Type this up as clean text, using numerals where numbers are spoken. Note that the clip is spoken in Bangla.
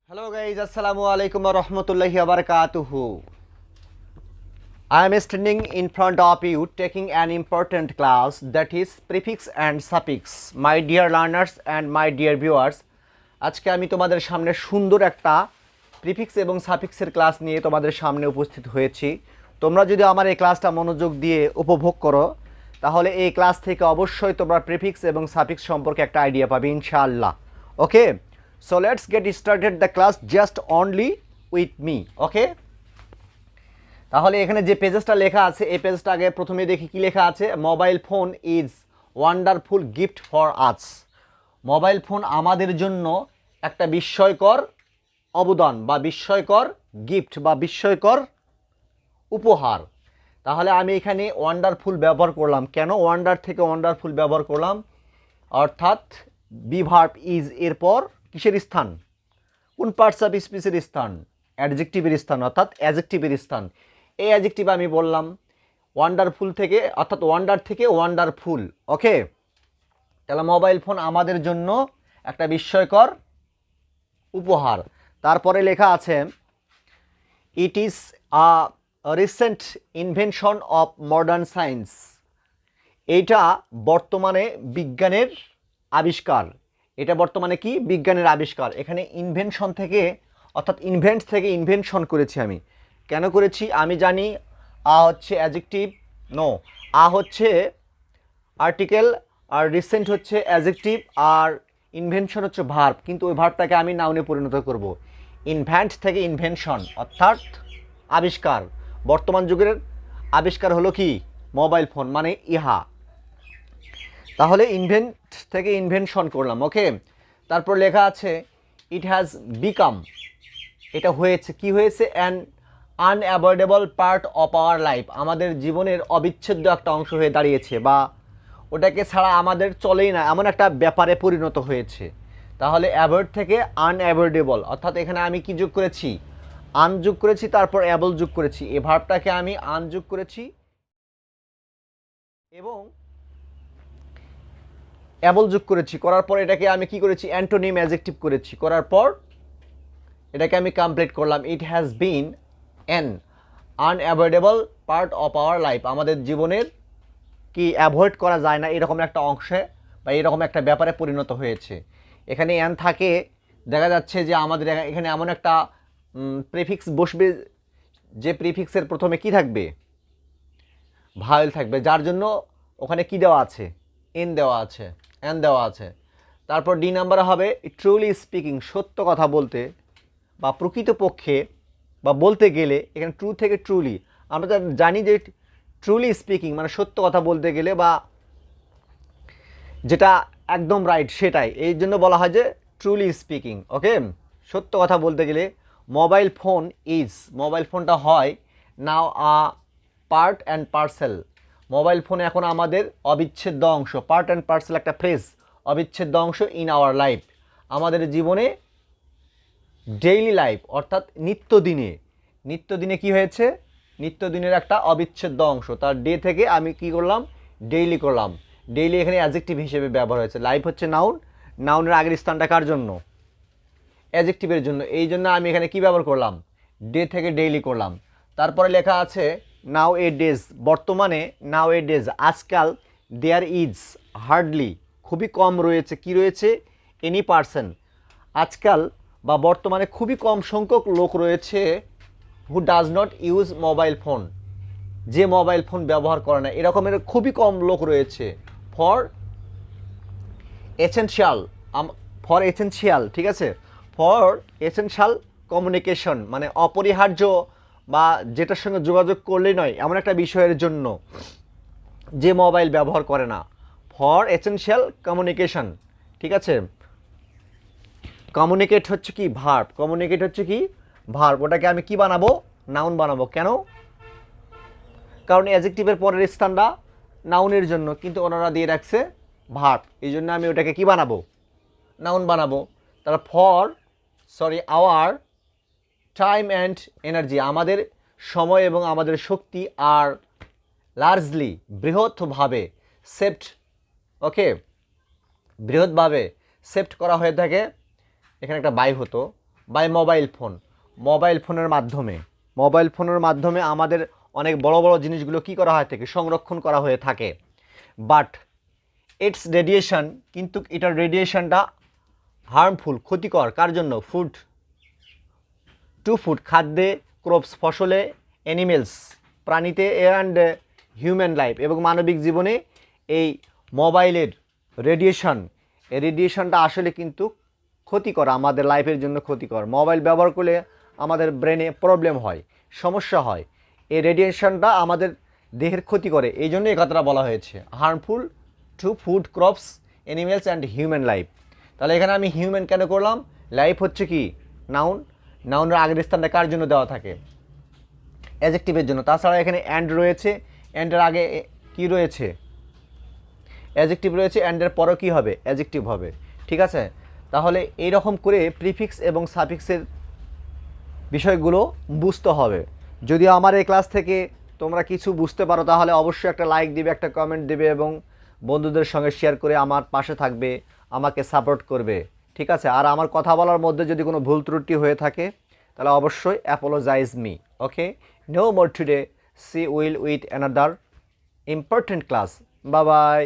Hello guys, Assalamu alaikum wa rahmatullahi wa barakatuhu. I am standing in front of you taking an important class that is prefix and suffix. My dear learners and my dear viewers, আজকে আমি তোমাদের সামনে সুন্দর একটা প্রিফিক্স এবং সাফিক্সের ক্লাস নিয়ে তোমাদের সামনে উপস্থিত হয়েছি। তোমরা যদি আমার এই ক্লাসটা মনোযোগ দিয়ে উপভোগ করো তাহলে এই ক্লাস থেকে অবশ্যই তোমরা প্রিফিক্স এবং সাফিক্স সম্পর্কে একটা আইডিয়া পাবে ইনশাআল্লাহ। ওকে, so let's get started the class just only with me. ওকে, তাহলে এখানে যে পেজটা লেখা আছে এই পেজটা আগে প্রথমে দেখি কি লেখা আছে। Mobile phone is wonderful gift for us. Mobile phone আমাদের জন্য একটা বিস্ময়কর অবদান বা বিস্ময়কর গিফট বা বিস্ময়কর উপহার। তাহলে আমি এখানে ওয়ান্ডারফুল ব্যবহার করলাম কেন, ওয়ান্ডার থেকে ওয়ান্ডারফুল ব্যবহার করলাম, অর্থাৎ বি ভার্ব ইজ এরপর কিসের স্থান, কোন পার্টস অফ স্পিচের স্থান, অ্যাডজেক্টিভের স্থান অর্থাৎ অ্যাডজেক্টিভের স্থান। এই অ্যাডজেক্টিভ আমি বললাম ওয়ান্ডারফুল থেকে, অর্থাৎ ওয়ান্ডার থেকে ওয়ান্ডারফুল। ওকে, তাহলে মোবাইল ফোন আমাদের জন্য একটা বিস্ময়কর উপহার। তারপরে লেখা আছে it is a recent invention of modern science. এইটা বর্তমানে বিজ্ঞানের আবিষ্কার। এটা বর্তমানে কি বিজ্ঞানের আবিষ্কার। এখানে ইনভেনশন থেকে অর্থাৎ ইনভেন্ট থেকে ইনভেনশন করেছি আমি। কেন করেছি আমি জানি। আ হচ্ছে অ্যাডজেক্টিভ, নো, আ হচ্ছে আর্টিকেল, আর রিসেন্ট হচ্ছে অ্যাডজেক্টিভ, আর ইনভেনশন হচ্ছে ভার্ব, কিন্তু ওই ভার্বটাকে আমি নাউনে পরিণত করব। ইনভেন্ট থেকে ইনভেনশন অর্থাৎ আবিষ্কার। বর্তমান যুগের আবিষ্কার হলো কি মোবাইল ফোন, মানে ইহা। তাহলে ইনভেন্ট থেকে ইনভেনশন করলাম। ওকে, তারপর লেখা আছে ইট হ্যাজ বিকাম, এটা হয়েছে, কি হয়েছে, an unavoidable part of our life, আমাদের জীবনের অবিচ্ছেদ্য একটা অংশ হয়ে দাঁড়িয়েছে, বা ওটাকে ছাড়া আমাদের চলেই না এমন একটা ব্যাপারে পরিণত হয়েছে। তাহলে অ্যাভয়েড থেকে আনঅ্যাভয়েডেবল, অর্থাৎ এখানে আমি কি যোগ করেছি, আন যোগ করেছি, তারপর অ্যাবল যোগ করেছি। এই ভার্বটাকে আমি আন যোগ করেছি এবং অ্যাবল যোগ করেছি, করার পর এটাকে আমি কি করেছি, অ্যান্টোনিম অ্যাডজেক্টিভ করেছি, করার পর এটাকে আমি কমপ্লিট করলাম। It has been an unavoidable part of our life, আমাদের জীবনের কি অ্যাভয়েড করা যায় না এরকম একটা অংশে বা এরকম একটা ব্যাপারে পরিণত হয়েছে। এখানে অ্যান থাকে, দেখা যাচ্ছে যে আমাদের এখানে এমন একটা প্রিফিক্স বসবে যে প্রিফিক্সের প্রথমে কি থাকবে, ভাওয়েল থাকবে, যার জন্য ওখানে কি দেওয়া আছে, এন দেওয়া আছে, এন দেওয়া আছে। তারপর ডি নাম্বার হবে ট্রুলি স্পিকিং, সত্য কথা বলতে বা প্রকৃতপক্ষে বা বলতে গেলে। এখানে ট্রু থেকে ট্রুলি, আমরা জানি যে ট্রুলি স্পিকিং মানে সত্য কথা বলতে গেলে বা যেটা একদম রাইট সেটাই, এই জন্য বলা হয় যে ট্রুলি স্পিকিং। ওকে, সত্য কথা বলতে গেলে মোবাইল ফোন ইজ, মোবাইল ফোনটা হয় now a part and parcel, mobile phone এখন আমাদের অবিচ্ছেদ্য অংশ। পার্ট অ্যান্ড পার্সেল একটা ফ্রেজ, অবিচ্ছেদ্য অংশ ইন আওয়ার লাইফ, আমাদের জীবনে ডেইলি লাইফ অর্থাৎ নিত্যদিনে, নিত্যদিনে কি হয়েছে, নিত্যদিনের একটা অবিচ্ছেদ্য অংশ। তার ডে থেকে আমি কি করলাম, ডেইলি করলাম। ডেইলি এখানে অ্যাডজেক্টিভ হিসেবে ব্যবহার হয়েছে। লাইফ হচ্ছে নাউন, নাউনের আগের স্থানটা কার জন্য, অ্যাডজেক্টিভের জন্য, এই জন্য আমি এখানে কি ব্যবহার করলাম, ডে থেকে ডেইলি করলাম। তারপরে লেখা আছে নাও এ ডেজ, বর্তমানে, নাও এ ডেজ আজকাল, দেয়ার ইজ হার্ডলি, খুবই কম রয়েছে, কি রয়েছে, এনি পারসন, আজকাল বা বর্তমানে খুবই কম সংখ্যক লোক রয়েছে who does not use mobile phone, যে মোবাইল ফোন ব্যবহার করে না, এরকমের খুবই কম লোক রয়েছে। ফর এসেনশিয়াল, ফর এসেনশিয়াল, ঠিক আছে, ফর এসেনশিয়াল কমিউনিকেশন মানে অপরিহার্য বা যেটার সঙ্গে যোগাযোগ করলেই নয় এমন একটা বিষয়ের জন্য যে মোবাইল ব্যবহার করে না। ফর এসেনশিয়াল কমিউনিকেশন, ঠিক আছে। কমিউনিকেট হচ্ছে কি ভার্ব, কমিউনিকেট হচ্ছে কি ভার্ব, ওটাকে আমি কি বানাবো, নাউন বানাবো। কেন, কারণ অ্যাডজেক্টিভের পরের স্থানটা নাউনের জন্য, কিন্তু ওনারা দিয়ে রাখছে ভার্ব, এই জন্য আমি ওটাকে কি বানাবো, নাউন বানাবো। তাহলে for our time and energy, আমাদের সময় এবং আমাদের শক্তি আর লার্জলি বৃহৎভাবে সেভড, ওকে, বৃহৎভাবে সেভড করা হয়ে থাকে। এখানে একটা বাই হতো, বাই মোবাইল ফোনের মাধ্যমে আমাদের অনেক বড় বড় জিনিসগুলো কী করা হয় থাকে, সংরক্ষণ করা হয়ে থাকে। বাট ইটস রেডিয়েশন, কিন্তু এটার রেডিয়েশনটা হার্মফুল, ক্ষতিকর কার জন্য? ফুড খাদ্যে, ক্রপস ফসলে, অ্যানিমেলস প্রাণীতে, অ্যান্ড হিউম্যান লাইফ এবং মানবিক জীবনে এই মোবাইলের রেডিয়েশনটা আসলে কিন্তু ক্ষতিকর, আমাদের লাইফের জন্য ক্ষতিকর। মোবাইল ব্যবহার করলে আমাদের ব্রেনে প্রবলেম হয়, সমস্যা হয়, এই রেডিয়েশনটা আমাদের দেহের ক্ষতি করে, এই জন্য এই কথাটা বলা হয়েছে, harmful to food, crops, animals and human life. তাহলে এখানে আমি হিউম্যান কেন করলাম? লাইফ হচ্ছে কি নাউনের আগের স্থানটা কার জন্য দেওয়া থাকে? অ্যাডজেক্টিভের জন্য। তাছাড়া এখানে অ্যান্ড রয়েছে, অ্যান্ডের আগে কি রয়েছে? অ্যাডজেক্টিভ রয়েছে, অ্যান্ডের পরও কী হবে? অ্যাডজেক্টিভ হবে। ঠিক আছে, তাহলে এই রকম করে প্রিফিক্স এবং সাফিক্সের বিষয়গুলো বুঝতে হবে। যদি আমার এই ক্লাস থেকে তোমরা কিছু বুঝতে পারো তাহলে অবশ্যই একটা লাইক দিবে, একটা কমেন্ট দিবে এবং বন্ধুদের সঙ্গে শেয়ার করে আমার পাশে থাকবে, আমাকে সাপোর্ট করবে। ঠিক আছে, আর আমার কথা বলার মধ্যে যদি কোনো ভুল ত্রুটি হয়ে থাকে তাহলে অবশ্যই apologise me. Okay, no more today, see will with another important class. Bye by.